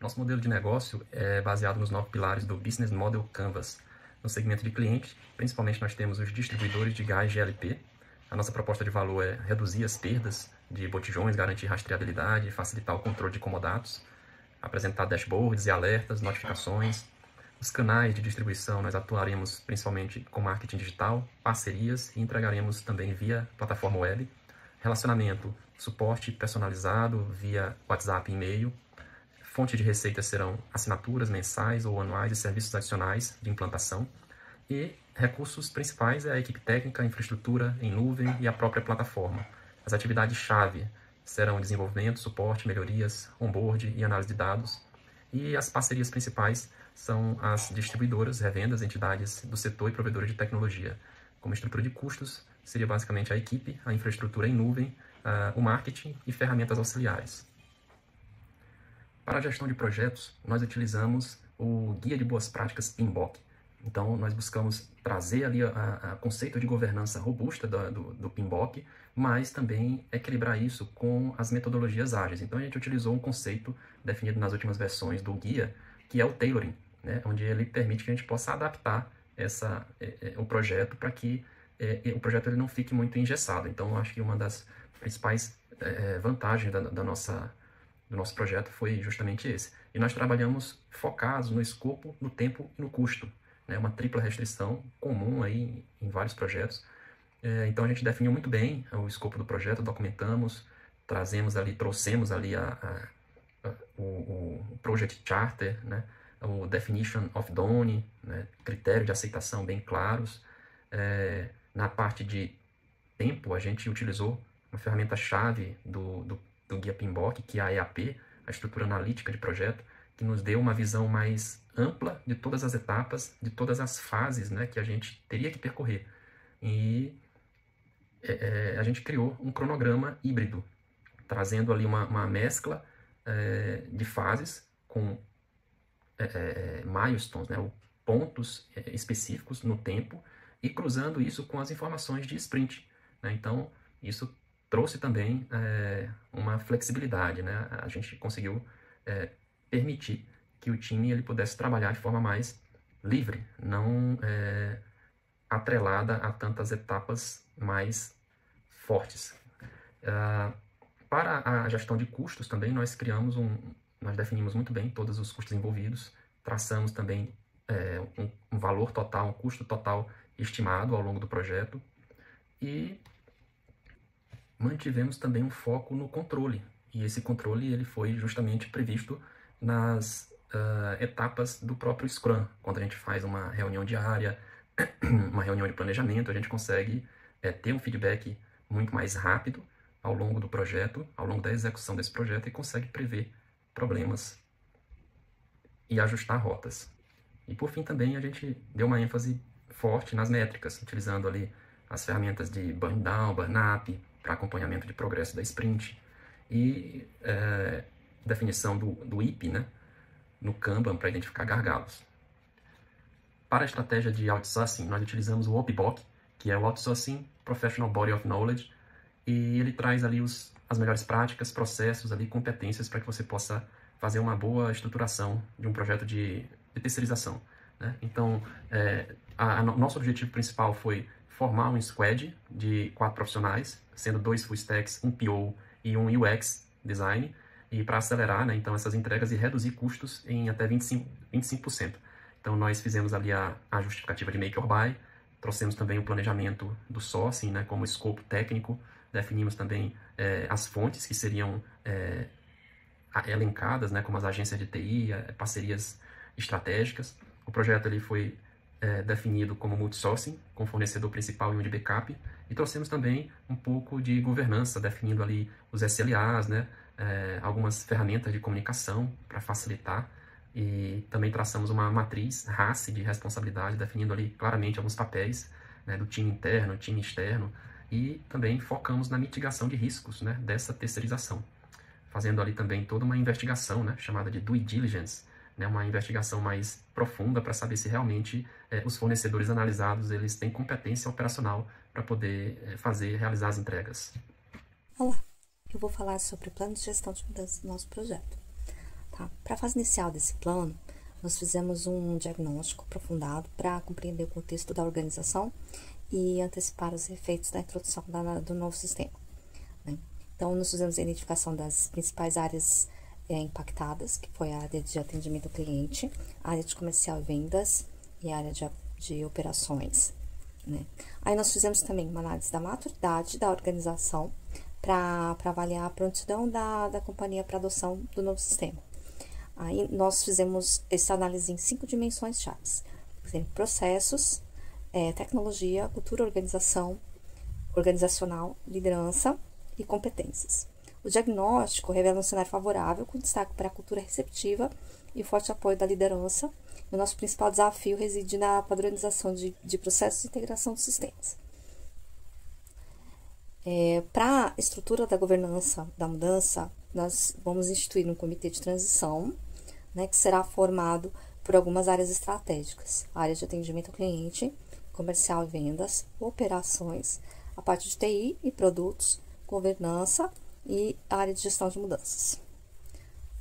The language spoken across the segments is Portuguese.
Nosso modelo de negócio é baseado nos 9 pilares do Business Model Canvas. No segmento de cliente, principalmente nós temos os distribuidores de gás GLP. A nossa proposta de valor é reduzir as perdas de botijões, garantir rastreabilidade, facilitar o controle de comodatos, apresentar dashboards e alertas, notificações. Os canais de distribuição nós atuaremos principalmente com marketing digital, parcerias e entregaremos também via plataforma web. Relacionamento, suporte personalizado via WhatsApp e e-mail. Fonte de receitas serão assinaturas mensais ou anuais e serviços adicionais de implantação. E recursos principais é a equipe técnica, a infraestrutura em nuvem e a própria plataforma. As atividades-chave serão desenvolvimento, suporte, melhorias, onboard e análise de dados. E as parcerias principais são as distribuidoras, revendas, entidades do setor e provedores de tecnologia. Como estrutura de custos, seria basicamente a equipe, a infraestrutura em nuvem, o marketing e ferramentas auxiliares. Para a gestão de projetos, nós utilizamos o Guia de Boas Práticas PMBOK. Então, nós buscamos trazer ali o conceito de governança robusta do PMBOK, mas também equilibrar isso com as metodologias ágeis. Então, a gente utilizou um conceito definido nas últimas versões do guia, que é o tailoring, né? Onde ele permite que a gente possa adaptar o projeto para que o projeto ele não fique muito engessado. Então, eu acho que uma das principais vantagens do nosso projeto foi justamente esse. E nós trabalhamos focados no escopo, no tempo e no custo. Né? Uma tripla restrição comum aí em vários projetos. Então a gente definiu muito bem o escopo do projeto, documentamos, trouxemos ali o Project Charter, né? O Definition of Done, né? Critério de aceitação bem claros. Na parte de tempo, a gente utilizou uma ferramenta-chave do Guia PMBOK, que é a EAP, a Estrutura Analítica de Projeto, que nos deu uma visão mais ampla de todas as etapas, de todas as fases, né, que a gente teria que percorrer. E a gente criou um cronograma híbrido, trazendo ali uma mescla de fases com milestones, né, pontos específicos no tempo, e cruzando isso com as informações de sprint. Né? Então, isso trouxe também uma flexibilidade, né? A gente conseguiu permitir que o time ele pudesse trabalhar de forma mais livre, não atrelada a tantas etapas mais fortes. Para a gestão de custos também, nós definimos muito bem todos os custos envolvidos, traçamos também um valor total, um custo total estimado ao longo do projeto e mantivemos também um foco no controle. E esse controle ele foi justamente previsto nas etapas do próprio Scrum. Quando a gente faz uma reunião diária, uma reunião de planejamento, a gente consegue ter um feedback muito mais rápido ao longo do projeto, ao longo da execução desse projeto, e consegue prever problemas e ajustar rotas. E por fim também a gente deu uma ênfase forte nas métricas, utilizando ali as ferramentas de burn down, burn up, para acompanhamento de progresso da sprint, e definição do IP, né, no Kanban para identificar gargalos. Para a estratégia de outsourcing, nós utilizamos o OPBOK, que é o Outsourcing Professional Body of Knowledge, e ele traz ali as melhores práticas, processos, ali, competências para que você possa fazer uma boa estruturação de um projeto de terceirização. Né? Então, nosso objetivo principal foi formar um squad de 4 profissionais, sendo 2 full stacks, um PO e um UX design, e para acelerar, né, então, essas entregas e reduzir custos em até 25%. Então, nós fizemos ali a justificativa de make or buy, trouxemos também o planejamento do sourcing, né, como escopo técnico, definimos também as fontes que seriam elencadas, né, como as agências de TI, parcerias estratégicas. O projeto ali foi definido como multi-sourcing, com fornecedor principal e um de backup, e trouxemos também um pouco de governança, definindo ali os SLAs, né, algumas ferramentas de comunicação para facilitar, e também traçamos uma matriz RACE de responsabilidade, definindo ali claramente alguns papéis, né, do time interno, time externo, e também focamos na mitigação de riscos, né, dessa terceirização, fazendo ali também toda uma investigação, né, chamada de due diligence, né, uma investigação mais profunda para saber se realmente os fornecedores analisados eles têm competência operacional para poder realizar as entregas. Olá, eu vou falar sobre o plano de gestão de mudanças do nosso projeto. Tá? Para a fase inicial desse plano, nós fizemos um diagnóstico aprofundado para compreender o contexto da organização e antecipar os efeitos da introdução do novo sistema, né? Então, nós fizemos a identificação das principais áreas impactadas, que foi a área de atendimento ao cliente, a área de comercial e vendas e a área de operações, né? Aí nós fizemos também uma análise da maturidade da organização para avaliar a prontidão da companhia para adoção do novo sistema. Aí nós fizemos essa análise em 5 dimensões chaves: processos, tecnologia, cultura, organizacional, liderança e competências. O diagnóstico revela um cenário favorável, com destaque para a cultura receptiva e forte apoio da liderança. O nosso principal desafio reside na padronização de processos e integração dos sistemas. Para a estrutura da governança da mudança, nós vamos instituir um comitê de transição, né, que será formado por algumas áreas estratégicas: a área de atendimento ao cliente, comercial e vendas, operações, a parte de TI e produtos, governança e a área de gestão de mudanças.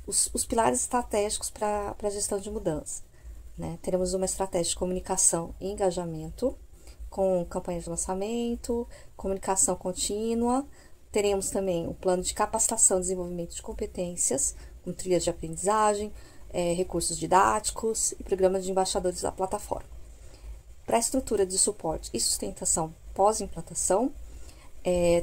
Os pilares estratégicos para a gestão de mudança, né? Teremos uma estratégia de comunicação e engajamento, com campanha de lançamento, comunicação contínua. Teremos também um plano de capacitação e desenvolvimento de competências, com trilhas de aprendizagem, recursos didáticos e programas de embaixadores da plataforma. Para a estrutura de suporte e sustentação pós-implantação,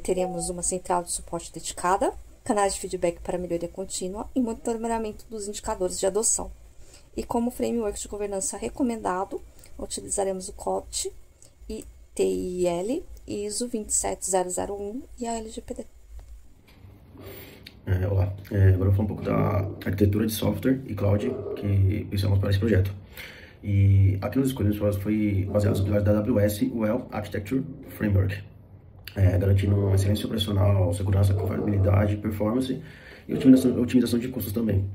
teremos uma central de suporte dedicada, canais de feedback para melhoria contínua e monitoramento dos indicadores de adoção. E como framework de governança recomendado, utilizaremos o COPT, TIL, ISO 27001 e a LGPD. Olá, agora eu vou falar um pouco da arquitetura de software e cloud que pensamos para esse projeto. E aqui nos escolhemos foi baseado nos pilares da AWS Well Architecture Framework, garantindo uma excelência operacional, segurança, confiabilidade, performance e otimização de custos também.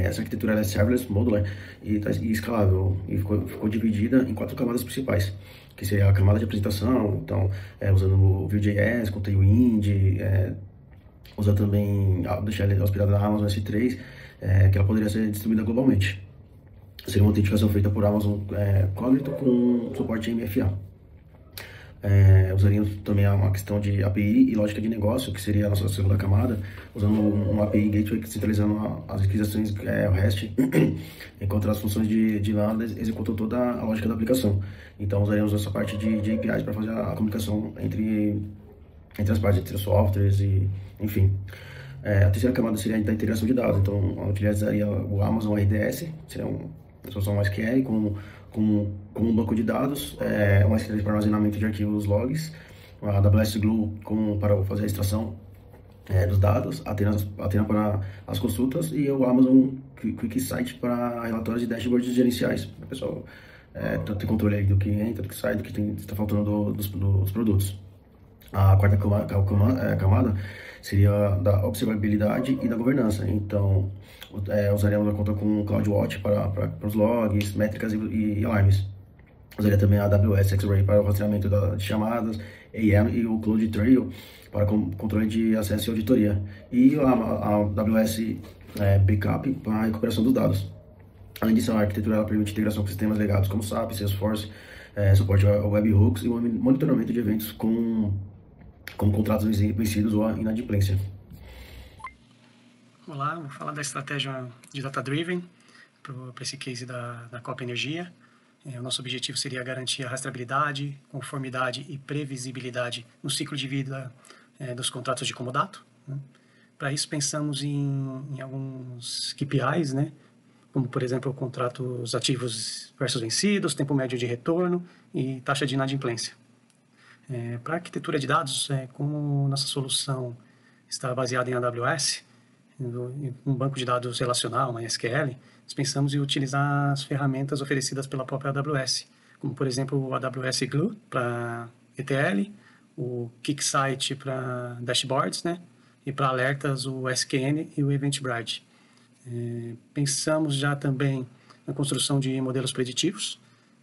Essa arquitetura é serverless, modular e escalável, e ficou dividida em 4 camadas principais, que seria a camada de apresentação, então usando o Vue.js, com Tailwind, usa também, deixar ela hospedada na Amazon S3, que ela poderia ser distribuída globalmente. Seria uma autenticação feita por Amazon Cognito com suporte MFA. Usaríamos também uma questão de API e lógica de negócio, que seria a nossa segunda camada, usando um API Gateway centralizando as requisições REST, enquanto as funções de Lambda executam toda a lógica da aplicação. Então usaríamos essa parte de APIs para fazer a comunicação entre as partes, entre os softwares e enfim. A terceira camada seria da integração de dados, então utilizaria o Amazon RDS, seria uma solução SQL com um banco de dados, um SQL para armazenamento de arquivos logs, a AWS Glue para fazer a extração dos dados, Athena para as consultas e o Amazon QuickSight para relatórios e dashboards gerenciais. O pessoal tem controle aí do que entra, do que sai, do que está faltando dos produtos. A quarta camada seria da observabilidade e da governança. Então, usaríamos a conta com CloudWatch para os logs, métricas e alarmes. Usaria também a AWS X-Ray para o rastreamento de chamadas, AM e o CloudTrail para controle de acesso e auditoria. E a AWS Backup para a recuperação dos dados. Além disso, a arquitetura ela permite integração com sistemas legados como SAP, Salesforce, suporte a webhooks e o monitoramento de eventos com contratos vencidos ou a inadimplência. Olá, vou falar da estratégia de Data Driven para esse case da Copa Energia. O nosso objetivo seria garantir a rastreabilidade, conformidade e previsibilidade no ciclo de vida dos contratos de comodato, né? Para isso, pensamos em alguns KPIs, né? Como, por exemplo, contratos ativos versus vencidos, tempo médio de retorno e taxa de inadimplência. Para a arquitetura de dados, como nossa solução está baseada em AWS, em um banco de dados relacional, uma SQL, nós pensamos em utilizar as ferramentas oferecidas pela própria AWS, como, por exemplo, o AWS Glue para ETL, o QuickSight para dashboards, né? E para alertas, o SQN e o Eventbrite. Pensamos já também na construção de modelos preditivos,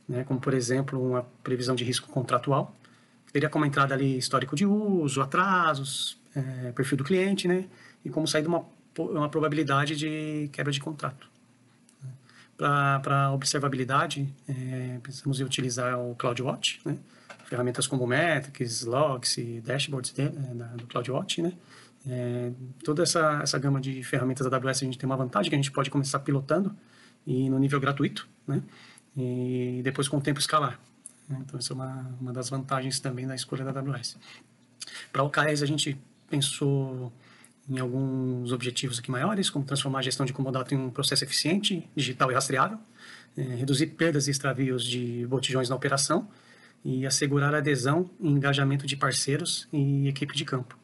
né? Como, por exemplo, uma previsão de risco contratual. Teria como entrada ali histórico de uso, atrasos, perfil do cliente, né? E como sair de uma probabilidade de quebra de contrato. Para observabilidade, precisamos utilizar o CloudWatch, né? Ferramentas como Metrics, Logs e Dashboards do CloudWatch, né? Toda essa gama de ferramentas da AWS, a gente tem uma vantagem que a gente pode começar pilotando e no nível gratuito, né? E depois com o tempo escalar. Então essa é uma das vantagens também da escolha da AWS. Para o OKRs a gente pensou em alguns objetivos aqui maiores, como transformar a gestão de comodato em um processo eficiente, digital e rastreável, reduzir perdas e extravios de botijões na operação e assegurar a adesão e engajamento de parceiros e equipe de campo.